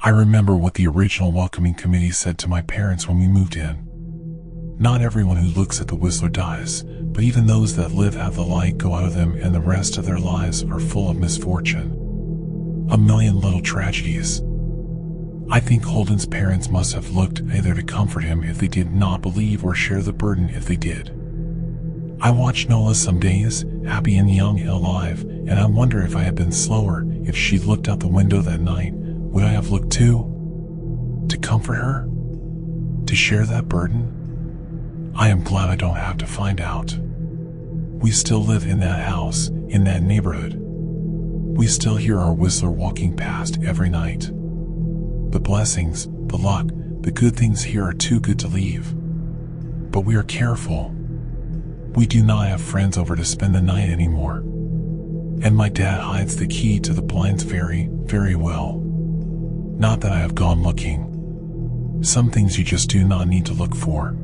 I remember what the original welcoming committee said to my parents when we moved in. Not everyone who looks at the Whistler dies, but even those that live have the light go out of them, and the rest of their lives are full of misfortune. A million little tragedies. I think Holden's parents must have looked either to comfort him if they did not believe or share the burden if they did. I watch Nola some days, happy and young and alive, and I wonder if I had been slower, if she'd looked out the window that night, would I have looked too? To comfort her? To share that burden? I am glad I don't have to find out. We still live in that house, in that neighborhood. We still hear our Whistler walking past every night. The blessings, the luck, the good things here are too good to leave. But we are careful. We do not have friends over to spend the night anymore. And my dad hides the key to the blinds very, very well. Not that I have gone looking. Some things you just do not need to look for.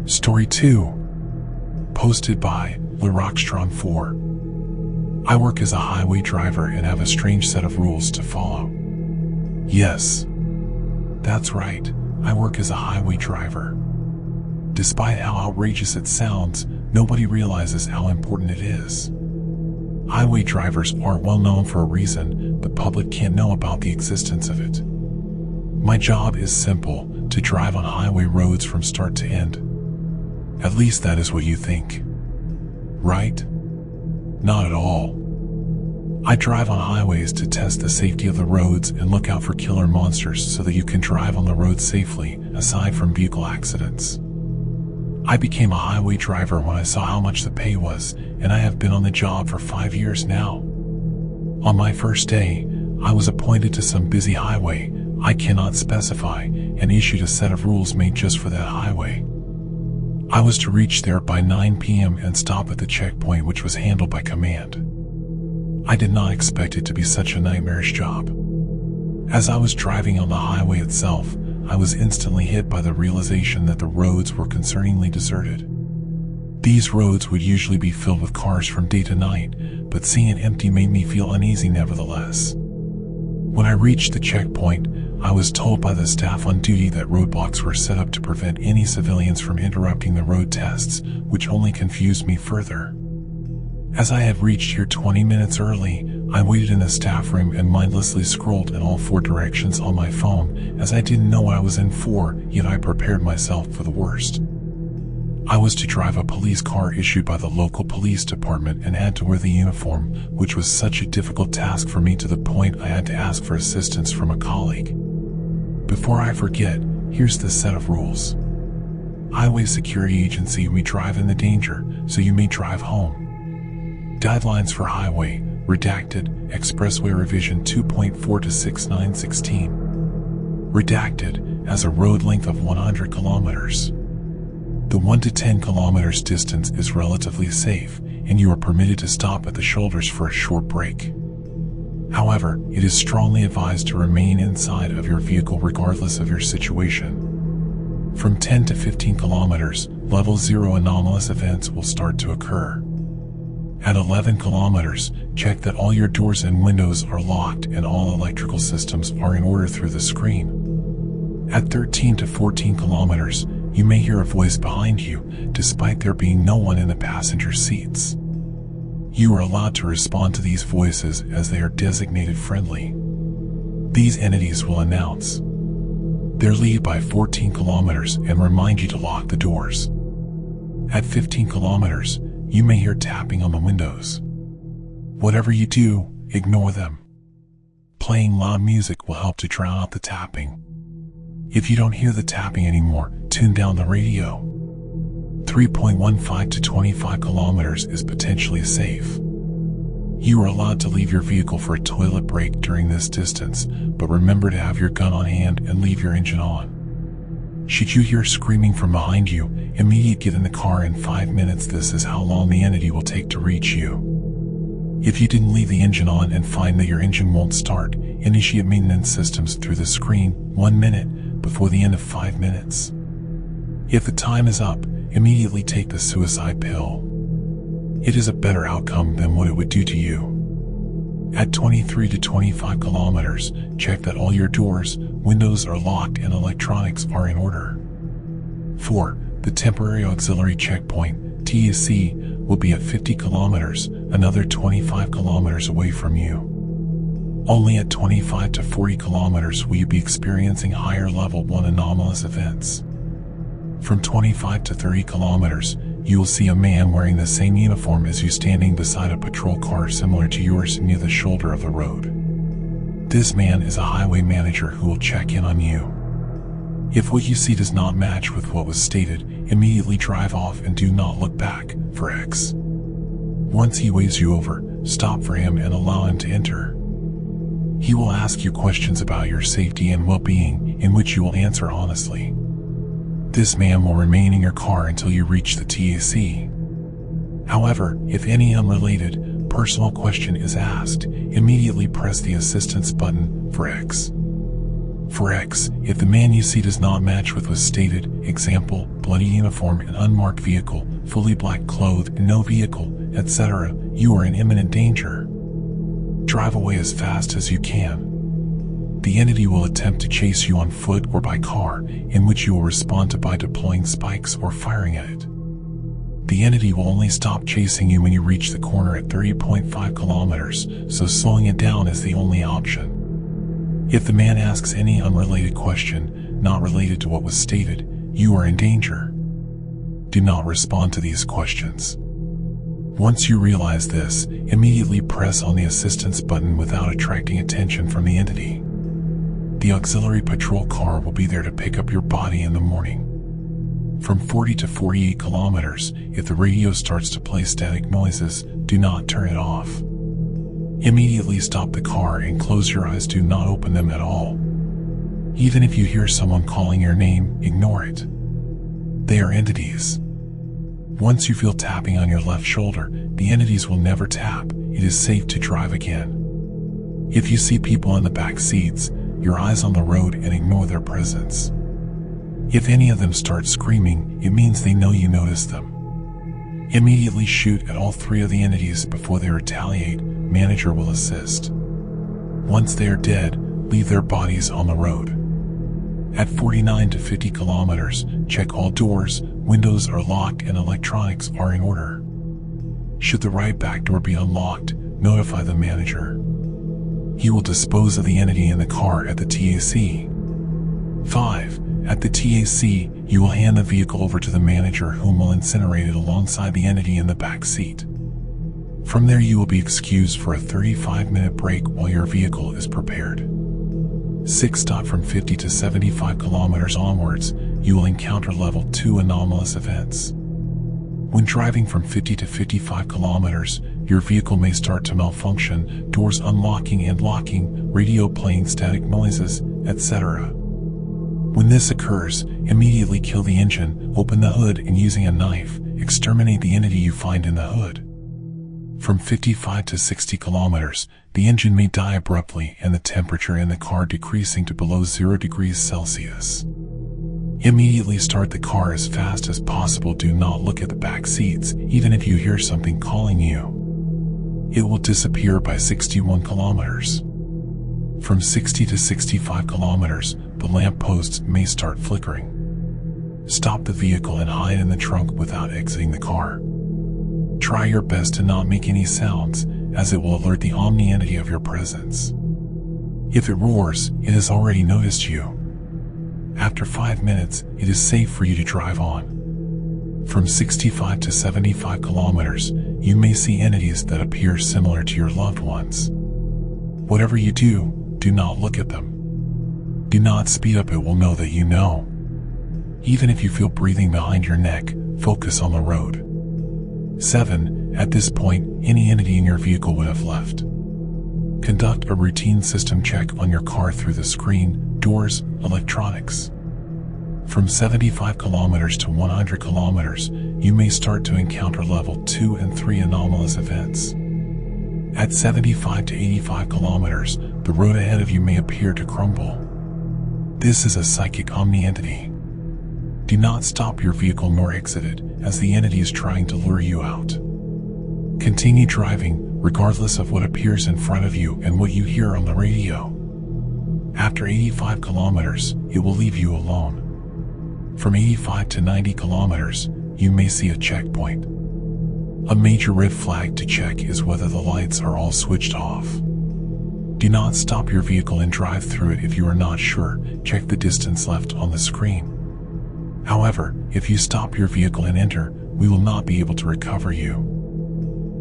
Story 2. Posted by LeRockstron 4. I work as a highway driver and have a strange set of rules to follow. Yes, that's right, I work as a highway driver. Despite how outrageous it sounds, nobody realizes how important it is. Highway drivers are well known for a reason. The public can't know about the existence of it. My job is simple, to drive on highway roads from start to end. At least that is what you think. Right? Not at all. I drive on highways to test the safety of the roads and look out for killer monsters so that you can drive on the road safely, aside from vehicle accidents. I became a highway driver when I saw how much the pay was, and I have been on the job for 5 years now. On my first day, I was appointed to some busy highway, I cannot specify, and issued a set of rules made just for that highway. I was to reach there by 9 p.m. and stop at the checkpoint, which was handled by command. I did not expect it to be such a nightmarish job. As I was driving on the highway itself, I was instantly hit by the realization that the roads were concerningly deserted. These roads would usually be filled with cars from day to night, but seeing it empty made me feel uneasy nevertheless. When I reached the checkpoint, I was told by the staff on duty that roadblocks were set up to prevent any civilians from interrupting the road tests, which only confused me further. As I had reached here 20 minutes early, I waited in the staff room and mindlessly scrolled in all 4 directions on my phone, as I didn't know what I was in for, yet I prepared myself for the worst. I was to drive a police car issued by the local police department and had to wear the uniform, which was such a difficult task for me to the point I had to ask for assistance from a colleague. Before I forget, here's the set of rules. Highway Security Agency, we drive in the danger, so you may drive home. Guidelines for highway, redacted, Expressway Revision 2.4 to 6916. Redacted, as a road length of 100 kilometers. The 1 to 10 kilometers distance is relatively safe, and you are permitted to stop at the shoulders for a short break. However, it is strongly advised to remain inside of your vehicle regardless of your situation. From 10 to 15 kilometers, level 0 anomalous events will start to occur. At 11 kilometers, check that all your doors and windows are locked and all electrical systems are in order through the screen. At 13 to 14 kilometers, you may hear a voice behind you, despite there being no one in the passenger seats. You are allowed to respond to these voices as they are designated friendly. These entities will announce their lead by 14 kilometers and remind you to lock the doors. At 15 kilometers, you may hear tapping on the windows. Whatever you do, ignore them. Playing loud music will help to drown out the tapping. If you don't hear the tapping anymore, tune down the radio. 3.15 to 25 kilometers is potentially safe. You are allowed to leave your vehicle for a toilet break during this distance, but remember to have your gun on hand and leave your engine on. Should you hear screaming from behind you, immediately get in the car in 5 minutes. This is how long the entity will take to reach you. If you didn't leave the engine on and find that your engine won't start, initiate maintenance systems through the screen 1 minute before the end of 5 minutes. If the time is up, immediately take the suicide pill. It is a better outcome than what it would do to you. At 23 to 25 kilometers, check that all your doors, windows are locked and electronics are in order. 4. The temporary auxiliary checkpoint, TAC, will be at 50 kilometers, another 25 kilometers away from you. Only at 25 to 40 kilometers will you be experiencing higher level 1 anomalous events. From 25 to 30 kilometers, you will see a man wearing the same uniform as you standing beside a patrol car similar to yours near the shoulder of the road. This man is a highway manager who will check in on you. If what you see does not match with what was stated, immediately drive off and do not look back for X. Once he waves you over, stop for him and allow him to enter. He will ask you questions about your safety and well-being, in which you will answer honestly. This man will remain in your car until you reach the TAC. However, if any unrelated, personal question is asked, immediately press the assistance button for X. For X, if the man you see does not match with what's stated, example, bloody uniform and unmarked vehicle, fully black clothed and no vehicle, etc., you are in imminent danger. Drive away as fast as you can. The entity will attempt to chase you on foot or by car, in which you will respond to by deploying spikes or firing at it. The entity will only stop chasing you when you reach the corner at 30.5 kilometers, so slowing it down is the only option. If the man asks any unrelated question, not related to what was stated, you are in danger. Do not respond to these questions. Once you realize this, immediately press on the assistance button without attracting attention from the entity. The auxiliary patrol car will be there to pick up your body in the morning. From 40 to 48 kilometers, if the radio starts to play static noises, do not turn it off. Immediately stop the car and close your eyes. Do not open them at all. Even if you hear someone calling your name, ignore it. They are entities. Once you feel tapping on your left shoulder, the entities will never tap. It is safe to drive again. If you see people in the back seats, your eyes on the road and ignore their presence. If any of them start screaming, it means they know you noticed them. Immediately shoot at all 3 of the entities before they retaliate. Manager will assist. Once they are dead, leave their bodies on the road. At 49 to 50 kilometers, check all doors, windows are locked and electronics are in order. Should the right back door be unlocked, notify the manager. He will dispose of the entity in the car at the TAC. 5. At the TAC, you will hand the vehicle over to the manager, whom will incinerate it alongside the entity in the back seat. From there you will be excused for a 35-minute break while your vehicle is prepared. 6. From 50 to 75 kilometers onwards, you will encounter level 2 anomalous events. When driving from 50 to 55 kilometers, your vehicle may start to malfunction, doors unlocking and locking, radio playing static noises, etc. When this occurs, immediately kill the engine, open the hood and using a knife, exterminate the entity you find in the hood. From 55 to 60 kilometers, the engine may die abruptly and the temperature in the car decreasing to below 0 degrees Celsius. Immediately start the car as fast as possible. Do not look at the back seats, even if you hear something calling you. It will disappear by 61 kilometers. From 60 to 65 kilometers, the lamp posts may start flickering. Stop the vehicle and hide in the trunk without exiting the car. Try your best to not make any sounds, as it will alert the Omni entity of your presence. If it roars, it has already noticed you. After 5 minutes, it is safe for you to drive on. From 65 to 75 kilometers, you may see entities that appear similar to your loved ones. Whatever you do, do not look at them. Do not speed up, it will know that you know. Even if you feel breathing behind your neck, focus on the road. 7. At this point, any entity in your vehicle would have left. Conduct a routine system check on your car through the screen, doors, electronics. From 75 kilometers to 100 kilometers, you may start to encounter level 2 and 3 anomalous events. At 75 to 85 kilometers, the road ahead of you may appear to crumble. This is a psychic Omni entity. Do not stop your vehicle nor exit it, as the entity is trying to lure you out. Continue driving, regardless of what appears in front of you and what you hear on the radio. After 85 kilometers, it will leave you alone. From 85 to 90 kilometers, you may see a checkpoint. A major red flag to check is whether the lights are all switched off. Do not stop your vehicle and drive through it if you are not sure. Check the distance left on the screen. However, if you stop your vehicle and enter, we will not be able to recover you.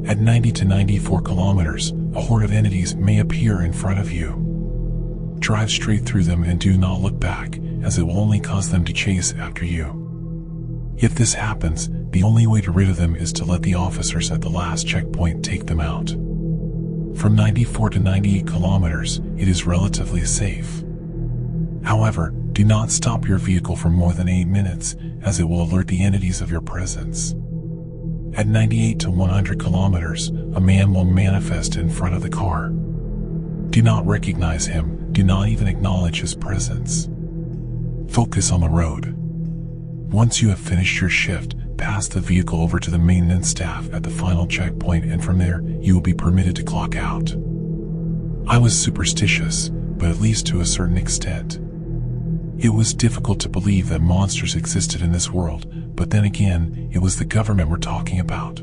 At 90 to 94 kilometers, a horde of entities may appear in front of you. Drive straight through them and do not look back, as it will only cause them to chase after you. If this happens, the only way to rid of them is to let the officers at the last checkpoint take them out. From 94 to 98 kilometers, it is relatively safe. However, do not stop your vehicle for more than 8 minutes, as it will alert the entities of your presence. At 98 to 100 kilometers, a man will manifest in front of the car. Do not recognize him, do not even acknowledge his presence. Focus on the road. Once you have finished your shift, pass the vehicle over to the maintenance staff at the final checkpoint, and from there, you will be permitted to clock out. I was superstitious, but at least to a certain extent. It was difficult to believe that monsters existed in this world, but then again, it was the government we're talking about.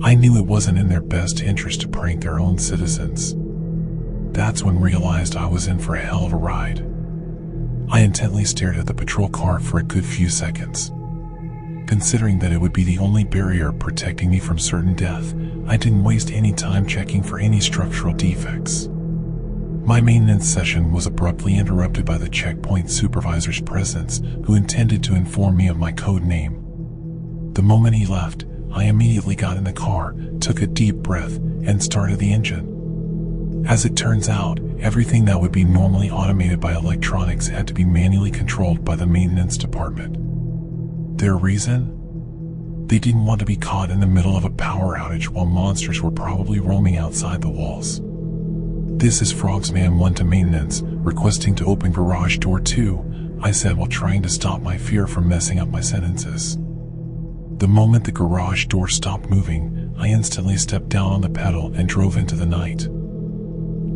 I knew it wasn't in their best interest to prank their own citizens. That's when I realized I was in for a hell of a ride. I intently stared at the patrol car for a good few seconds. Considering that it would be the only barrier protecting me from certain death, I didn't waste any time checking for any structural defects. My maintenance session was abruptly interrupted by the checkpoint supervisor's presence, who intended to inform me of my code name. The moment he left, I immediately got in the car, took a deep breath, and started the engine. As it turns out, everything that would be normally automated by electronics had to be manually controlled by the maintenance department. Their reason? They didn't want to be caught in the middle of a power outage while monsters were probably roaming outside the walls. "This is Frogsman 1 to maintenance, requesting to open garage door 2, I said while trying to stop my fear from messing up my sentences. The moment the garage door stopped moving, I instantly stepped down on the pedal and drove into the night.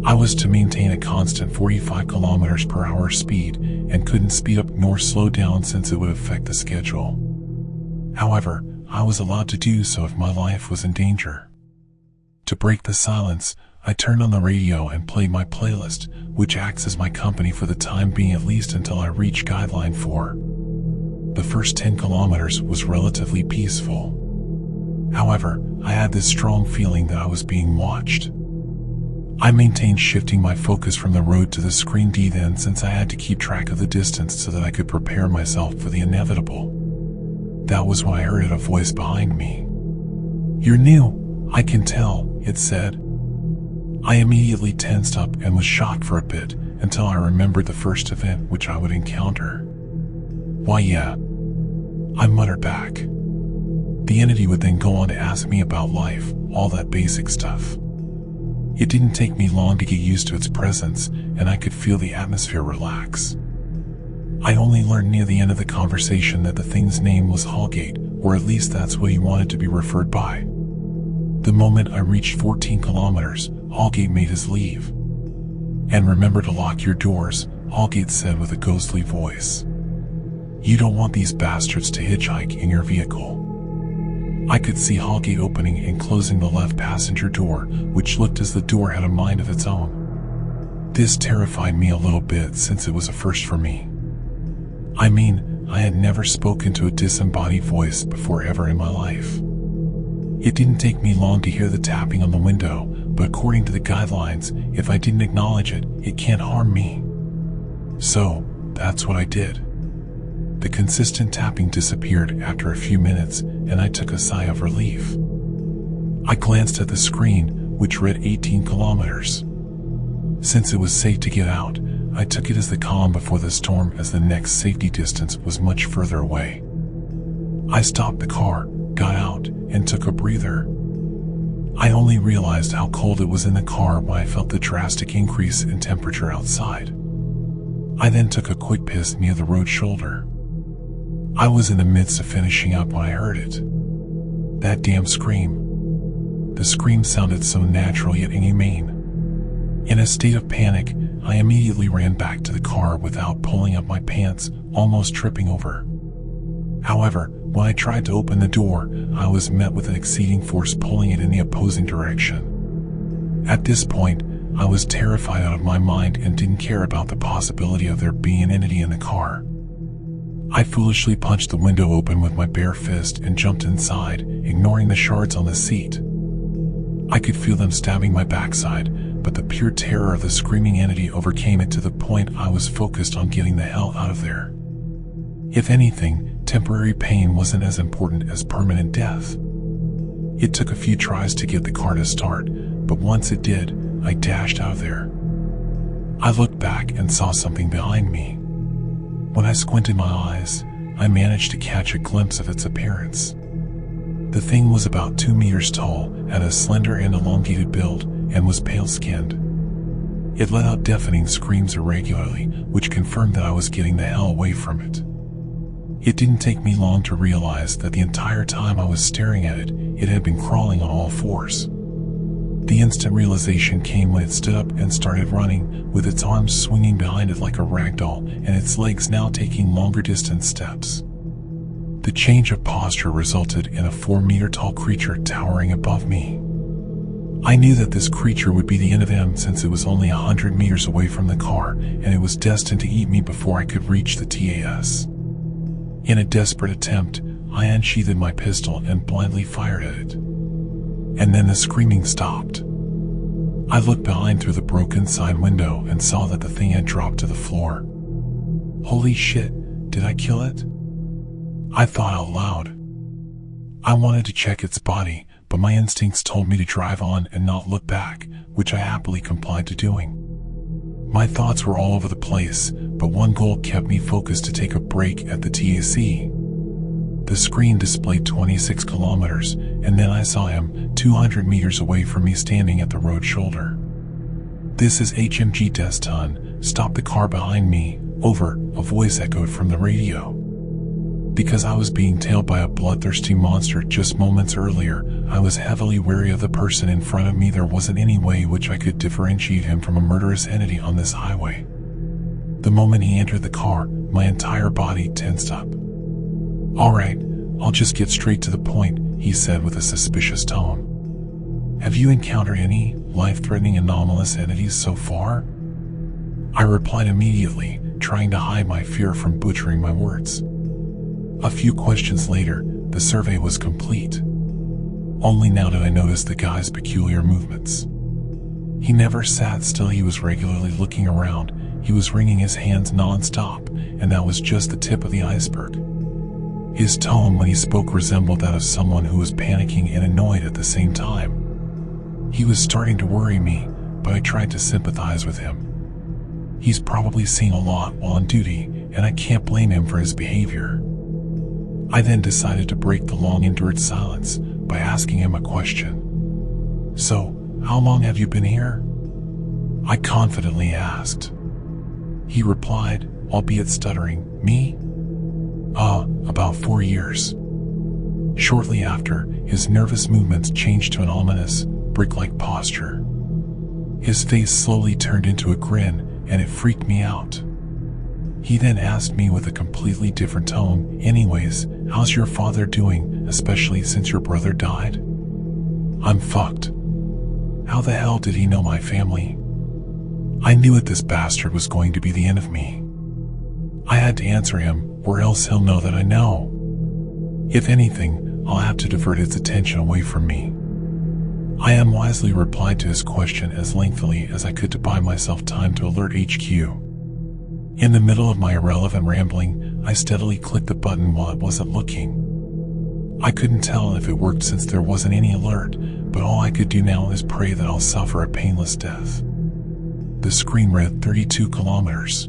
I was to maintain a constant 45 kilometers per hour speed and couldn't speed up nor slow down since it would affect the schedule. However, I was allowed to do so if my life was in danger. To break the silence, I turned on the radio and played my playlist, which acts as my company for the time being, at least until I reach Guideline 4. The first 10 kilometers was relatively peaceful. However, I had this strong feeling that I was being watched. I maintained shifting my focus from the road to the screen D then, since I had to keep track of the distance so that I could prepare myself for the inevitable. That was when I heard a voice behind me. "You're new, I can tell," it said. I immediately tensed up and was shocked for a bit, until I remembered the first event which I would encounter. "Why yeah," I muttered back. The entity would then go on to ask me about life, all that basic stuff. It didn't take me long to get used to its presence, and I could feel the atmosphere relax. I only learned near the end of the conversation that the thing's name was Hallgate, or at least that's what he wanted to be referred by. The moment I reached 14 kilometers, Hallgate made his leave. "And remember to lock your doors," Hallgate said with a ghostly voice. "You don't want these bastards to hitchhike in your vehicle." I could see Hallgate opening and closing the left passenger door, which looked as the door had a mind of its own. This terrified me a little bit, since it was a first for me. I mean, I had never spoken to a disembodied voice before ever in my life. It didn't take me long to hear the tapping on the window, but according to the guidelines, if I didn't acknowledge it, it can't harm me. So, that's what I did. The consistent tapping disappeared after a few minutes, and I took a sigh of relief. I glanced at the screen, which read 18 kilometers. Since it was safe to get out, I took it as the calm before the storm, as the next safety distance was much further away. I stopped the car, got out, and took a breather. I only realized how cold it was in the car when I felt the drastic increase in temperature outside. I then took a quick piss near the road shoulder. I was in the midst of finishing up when I heard it. That damn scream. The scream sounded so natural yet inhumane. In a state of panic, I immediately ran back to the car without pulling up my pants, almost tripping over. However, when I tried to open the door, I was met with an exceeding force pulling it in the opposing direction. At this point, I was terrified out of my mind and didn't care about the possibility of there being an entity in the car. I foolishly punched the window open with my bare fist and jumped inside, ignoring the shards on the seat. I could feel them stabbing my backside, but the pure terror of the screaming entity overcame it to the point I was focused on getting the hell out of there. If anything, temporary pain wasn't as important as permanent death. It took a few tries to get the car to start, but once it did, I dashed out of there. I looked back and saw something behind me. When I squinted my eyes, I managed to catch a glimpse of its appearance. The thing was about 2 meters tall, had a slender and elongated build, and was pale-skinned. It let out deafening screams irregularly, which confirmed that I was getting the hell away from it. It didn't take me long to realize that the entire time I was staring at it, it had been crawling on all fours. The instant realization came when it stood up and started running, with its arms swinging behind it like a rag doll, and its legs now taking longer distance steps. The change of posture resulted in a 4-meter-tall creature towering above me. I knew that this creature would be the end of him since it was only 100 meters away from the car, and it was destined to eat me before I could reach the TAS. In a desperate attempt, I unsheathed my pistol and blindly fired at it. And then the screaming stopped. I looked behind through the broken side window and saw that the thing had dropped to the floor. Holy shit, did I kill it? I thought out loud. I wanted to check its body, but my instincts told me to drive on and not look back, which I happily complied to doing. My thoughts were all over the place, but one goal kept me focused: to take a break at the TAC. The screen displayed 26 kilometers, and then I saw him 200 meters away from me standing at the road shoulder. "This is HMG Destin, stop the car behind me, over," a voice echoed from the radio. Because I was being tailed by a bloodthirsty monster just moments earlier, I was heavily wary of the person in front of me. There wasn't any way which I could differentiate him from a murderous entity on this highway. The moment he entered the car, my entire body tensed up. "All right, I'll just get straight to the point," he said with a suspicious tone. "Have you encountered any life-threatening anomalous entities so far?" I replied immediately, trying to hide my fear from butchering my words. A few questions later, the survey was complete. Only now did I notice the guy's peculiar movements. He never sat still. He was regularly looking around. He was wringing his hands non-stop, and that was just the tip of the iceberg. His tone when he spoke resembled that of someone who was panicking and annoyed at the same time. He was starting to worry me, but I tried to sympathize with him. He's probably seen a lot while on duty, and I can't blame him for his behavior. I then decided to break the long-endured silence by asking him a question. "So, how long have you been here?" I confidently asked. He replied, albeit stuttering, "Me? About 4 years." Shortly after, his nervous movements changed to an ominous, brick-like posture. His face slowly turned into a grin, and it freaked me out. He then asked me with a completely different tone, "Anyways, how's your father doing, especially since your brother died?" I'm fucked. How the hell did he know my family? I knew that this bastard was going to be the end of me. I had to answer him, or else he'll know that I know. If anything, I'll have to divert its attention away from me. I unwisely replied to his question as lengthily as I could to buy myself time to alert HQ. In the middle of my irrelevant rambling, I steadily clicked the button while it wasn't looking. I couldn't tell if it worked since there wasn't any alert, but all I could do now is pray that I'll suffer a painless death. The screen read 32 kilometers.